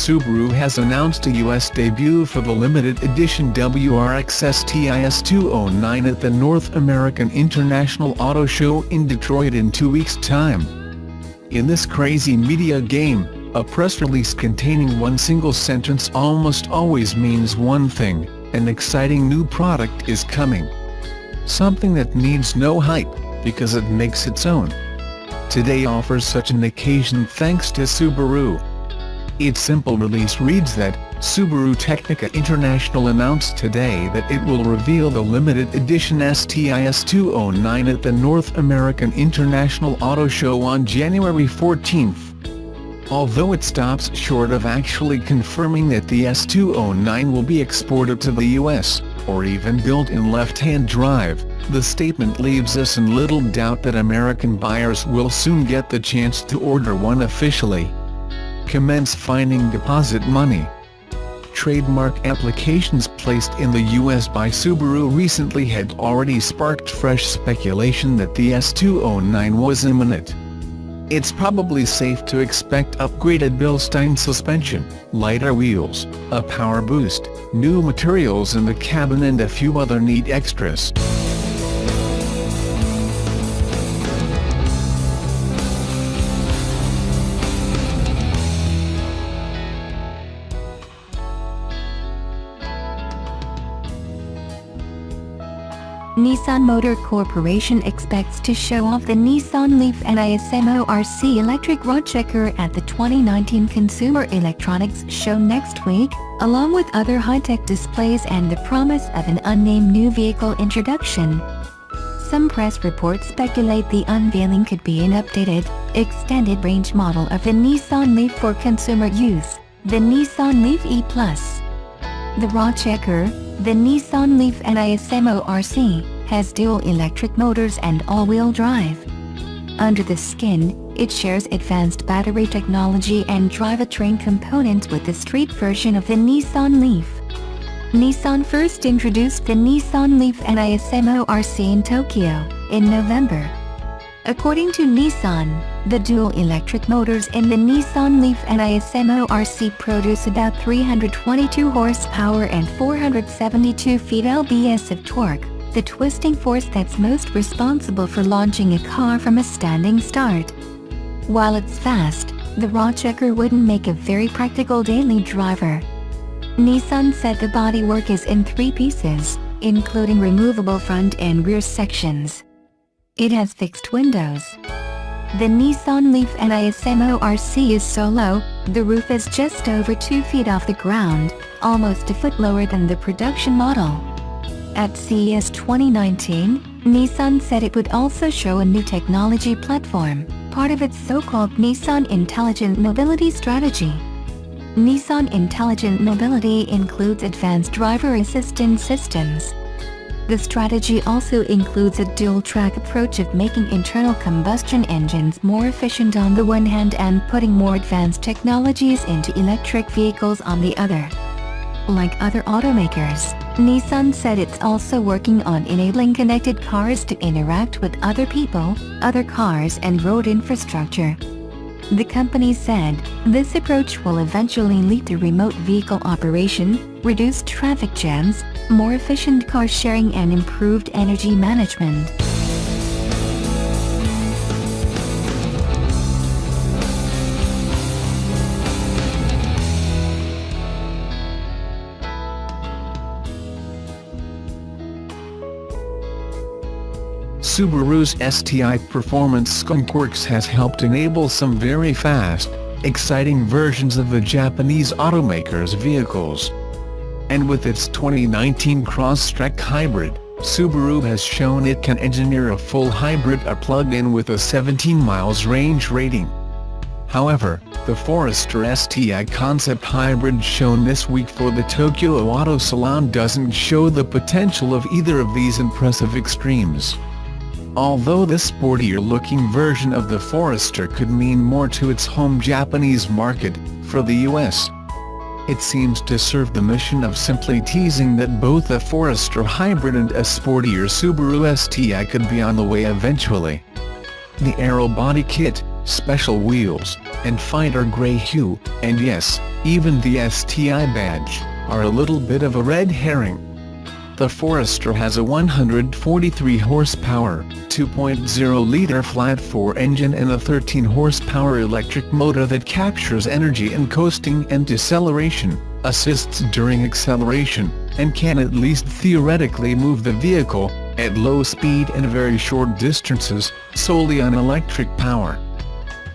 Subaru has announced a US debut for the limited edition WRX STI S209 at the North American International Auto Show in Detroit in 2 weeks' time. In this crazy media game, a press release containing one single sentence almost always means one thing: an exciting new product is coming. Something that needs no hype, because it makes its own. Today offers such an occasion thanks to Subaru. Its simple release reads that, Subaru Technica International announced today that it will reveal the limited edition STI S209 at the North American International Auto Show on January 14th. Although it stops short of actually confirming that the S209 will be exported to the US, or even built in left-hand drive, the statement leaves us in little doubt that American buyers will soon get the chance to order one officially. Commence finding deposit money. Trademark applications placed in the US by Subaru recently had already sparked fresh speculation that the S209 was imminent. It's probably safe to expect upgraded Bilstein suspension, lighter wheels, a power boost, new materials in the cabin and a few other neat extras. Nissan Motor Corporation expects to show off the Nissan Leaf NISMORC electric road checker at the 2019 Consumer Electronics Show next week, along with other high-tech displays and the promise of an unnamed new vehicle introduction. Some press reports speculate the unveiling could be an updated, extended-range model of the Nissan Leaf for consumer use, the Nissan Leaf E+. The road checker, the Nissan Leaf NISMORC, has dual electric motors and all-wheel drive. Under the skin, it shares advanced battery technology and drivetrain components with the street version of the Nissan Leaf. Nissan first introduced the Nissan Leaf NISMORC in Tokyo, in November. According to Nissan, the dual electric motors in the Nissan Leaf NISMORC produce about 322 horsepower and 472 feet-lbs of torque, the twisting force that's most responsible for launching a car from a standing start. While it's fast, the road checker wouldn't make a very practical daily driver. Nissan said the bodywork is in 3 pieces, including removable front and rear sections. It has fixed windows. The Nissan Leaf NISMORC is so low, the roof is just over 2 feet off the ground, almost a foot lower than the production model. At CES 2019, Nissan said it would also show a new technology platform, part of its so-called Nissan Intelligent Mobility strategy. Nissan Intelligent Mobility includes advanced driver assistance systems. The strategy also includes a dual-track approach of making internal combustion engines more efficient on the one hand and putting more advanced technologies into electric vehicles on the other. Like other automakers, Nissan said it's also working on enabling connected cars to interact with other people, other cars and road infrastructure. The company said, this approach will eventually lead to remote vehicle operation, reduced traffic jams, more efficient car sharing and improved energy management. Subaru's STI Performance Skunkworks has helped enable some very fast, exciting versions of the Japanese automaker's vehicles. And with its 2019 Crosstrek hybrid, Subaru has shown it can engineer a full hybrid or plug-in with a 17 miles range rating. However, the Forester STI concept hybrid shown this week for the Tokyo Auto Salon doesn't show the potential of either of these impressive extremes. Although this sportier-looking version of the Forester could mean more to its home Japanese market, for the US, it seems to serve the mission of simply teasing that both a Forester hybrid and a sportier Subaru STI could be on the way eventually. The aero body kit, special wheels, and fighter grey hue, and yes, even the STI badge, are a little bit of a red herring. The Forester has a 143 horsepower, 2.0-liter flat-4 engine and a 13 horsepower electric motor that captures energy in coasting and deceleration, assists during acceleration, and can at least theoretically move the vehicle, at low speed and very short distances, solely on electric power.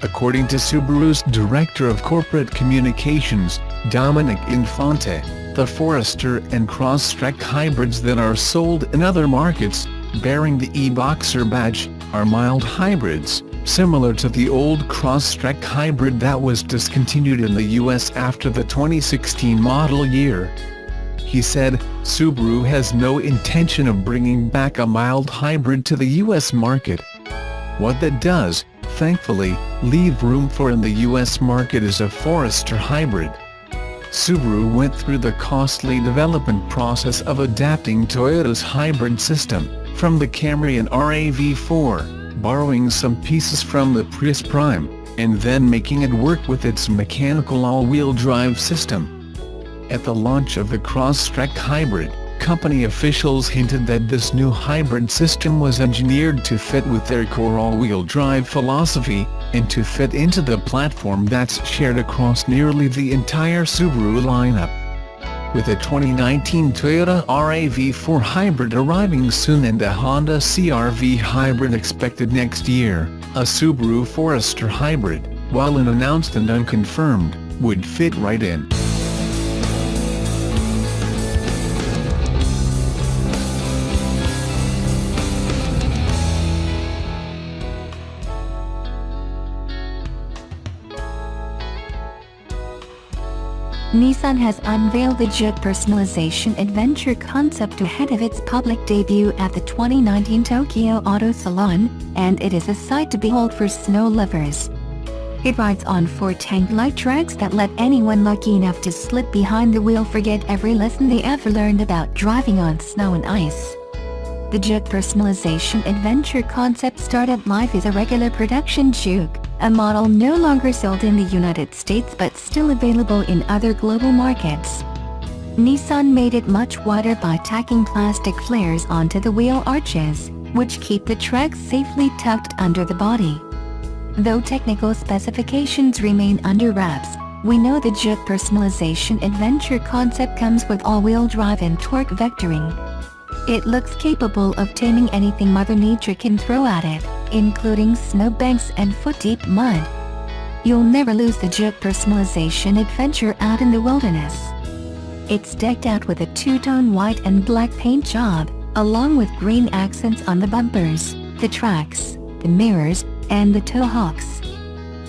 According to Subaru's Director of Corporate Communications, Dominic Infante, the Forester and Crosstrek hybrids that are sold in other markets, bearing the e-Boxer badge, are mild hybrids, similar to the old Crosstrek hybrid that was discontinued in the US after the 2016 model year. He said, Subaru has no intention of bringing back a mild hybrid to the US market. What that does, thankfully, leave room for in the US market is a Forester hybrid. Subaru went through the costly development process of adapting Toyota's hybrid system, from the Camry and RAV4, borrowing some pieces from the Prius Prime, and then making it work with its mechanical all-wheel drive system. At the launch of the Crosstrek hybrid, company officials hinted that this new hybrid system was engineered to fit with their core all-wheel drive philosophy, and to fit into the platform that's shared across nearly the entire Subaru lineup. With a 2019 Toyota RAV4 hybrid arriving soon and a Honda CR-V hybrid expected next year, a Subaru Forester hybrid, while unannounced and unconfirmed, would fit right in. Nissan has unveiled the Juke personalization adventure concept ahead of its public debut at the 2019 Tokyo Auto Salon, and it is a sight to behold for snow lovers. It rides on 4 tank-like tracks that let anyone lucky enough to slip behind the wheel forget every lesson they ever learned about driving on snow and ice. The Juke personalization adventure concept started life as a regular production Juke, a model no longer sold in the United States but still available in other global markets. Nissan made it much wider by tacking plastic flares onto the wheel arches, which keep the tracks safely tucked under the body. Though technical specifications remain under wraps, we know the Juke personalization adventure concept comes with all-wheel drive and torque vectoring. It looks capable of taming anything Mother Nature can throw at it, including snowbanks and foot-deep mud. You'll never lose the Juke personalization adventure out in the wilderness. It's decked out with a two-tone white and black paint job, along with green accents on the bumpers, the tracks, the mirrors, and the toe hooks.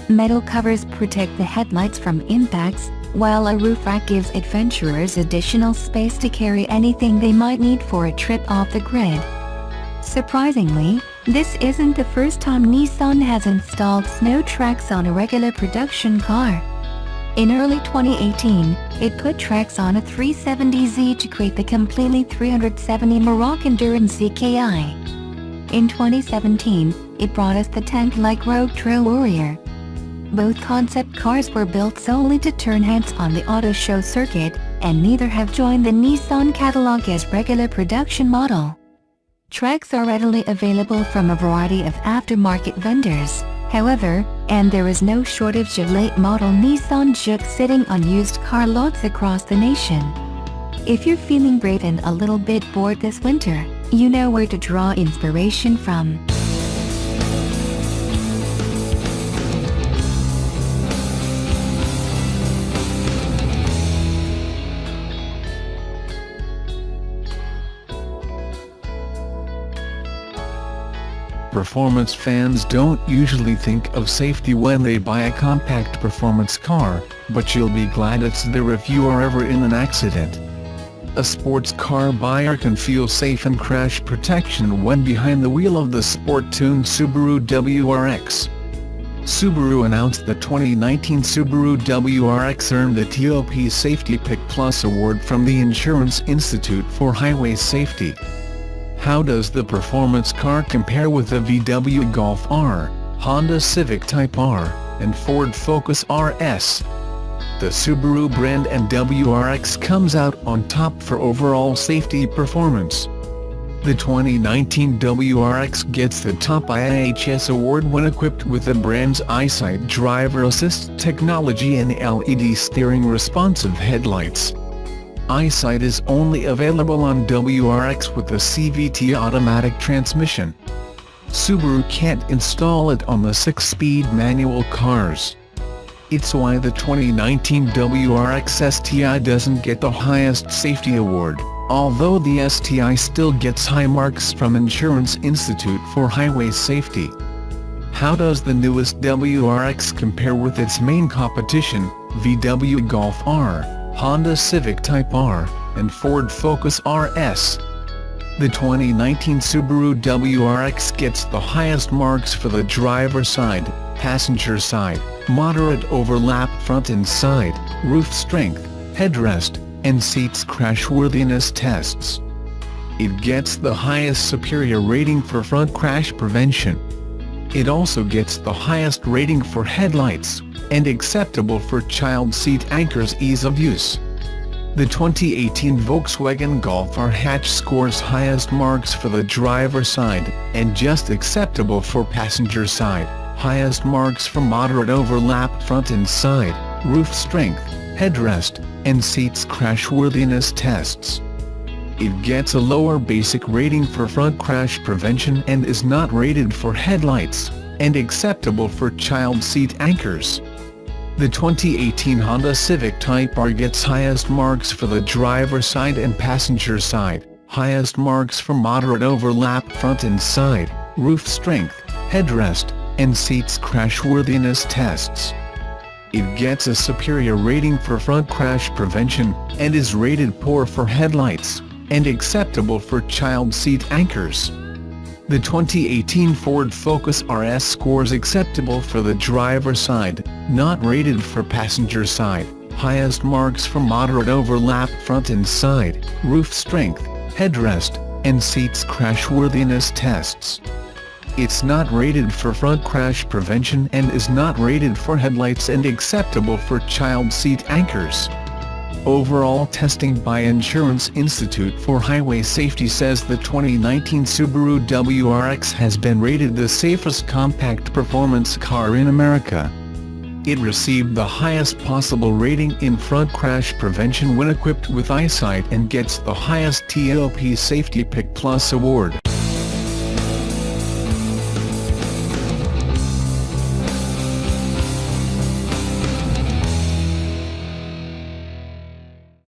Metal covers protect the headlights from impacts, while a roof rack gives adventurers additional space to carry anything they might need for a trip off the grid. Surprisingly, this isn't the first time Nissan has installed snow tracks on a regular production car. In early 2018, it put tracks on a 370Z to create the completely 370 Moroccan Endurance ZKI. In 2017, it brought us the tank-like Rogue Trail Warrior. Both concept cars were built solely to turn heads on the auto show circuit, and neither have joined the Nissan catalog as regular production model. Tracks are readily available from a variety of aftermarket vendors, however, and there is no shortage of late-model Nissan Juke sitting on used car lots across the nation. If you're feeling brave and a little bit bored this winter, you know where to draw inspiration from. Performance fans don't usually think of safety when they buy a compact performance car, but you'll be glad it's there if you are ever in an accident. A sports car buyer can feel safe in crash protection when behind the wheel of the sport-tuned Subaru WRX. Subaru announced the 2019 Subaru WRX earned the TOP Safety Pick Plus award from the Insurance Institute for Highway Safety. How does the performance car compare with the VW Golf R? Honda Civic Type R, and Ford Focus RS. The Subaru brand and WRX comes out on top for overall safety performance. The 2019 WRX gets the top IIHS award when equipped with the brand's EyeSight driver assist technology and LED steering responsive headlights. EyeSight is only available on WRX with the CVT automatic transmission. Subaru can't install it on the 6-speed manual cars. It's why the 2019 WRX STI doesn't get the highest safety award, although the STI still gets high marks from Insurance Institute for Highway Safety. How does the newest WRX compare with its main competition, VW Golf R, Honda Civic Type R, and Ford Focus RS? The 2019 Subaru WRX gets the highest marks for the driver side, passenger side, moderate overlap front and side, roof strength, headrest, and seats crashworthiness tests. It gets the highest superior rating for front crash prevention. It also gets the highest rating for headlights, and acceptable for child seat anchors ease of use. The 2018 Volkswagen Golf R hatch scores highest marks for the driver side, and just acceptable for passenger side, highest marks for moderate overlap front and side, roof strength, headrest, and seats crashworthiness tests. It gets a lower basic rating for front crash prevention and is not rated for headlights, and acceptable for child seat anchors. The 2018 Honda Civic Type R gets highest marks for the driver side and passenger side, highest marks for moderate overlap front and side, roof strength, headrest, and seats crashworthiness tests. It gets a superior rating for front crash prevention, and is rated poor for headlights, and acceptable for child seat anchors. The 2018 Ford Focus RS scores acceptable for the driver side, not rated for passenger side, highest marks for moderate overlap front and side, roof strength, headrest, and seats crashworthiness tests. It's not rated for front crash prevention and is not rated for headlights and acceptable for child seat anchors. Overall testing by Insurance Institute for Highway Safety says the 2019 Subaru WRX has been rated the safest compact performance car in America. It received the highest possible rating in front crash prevention when equipped with EyeSight and gets the highest TOP Safety Pick Plus award.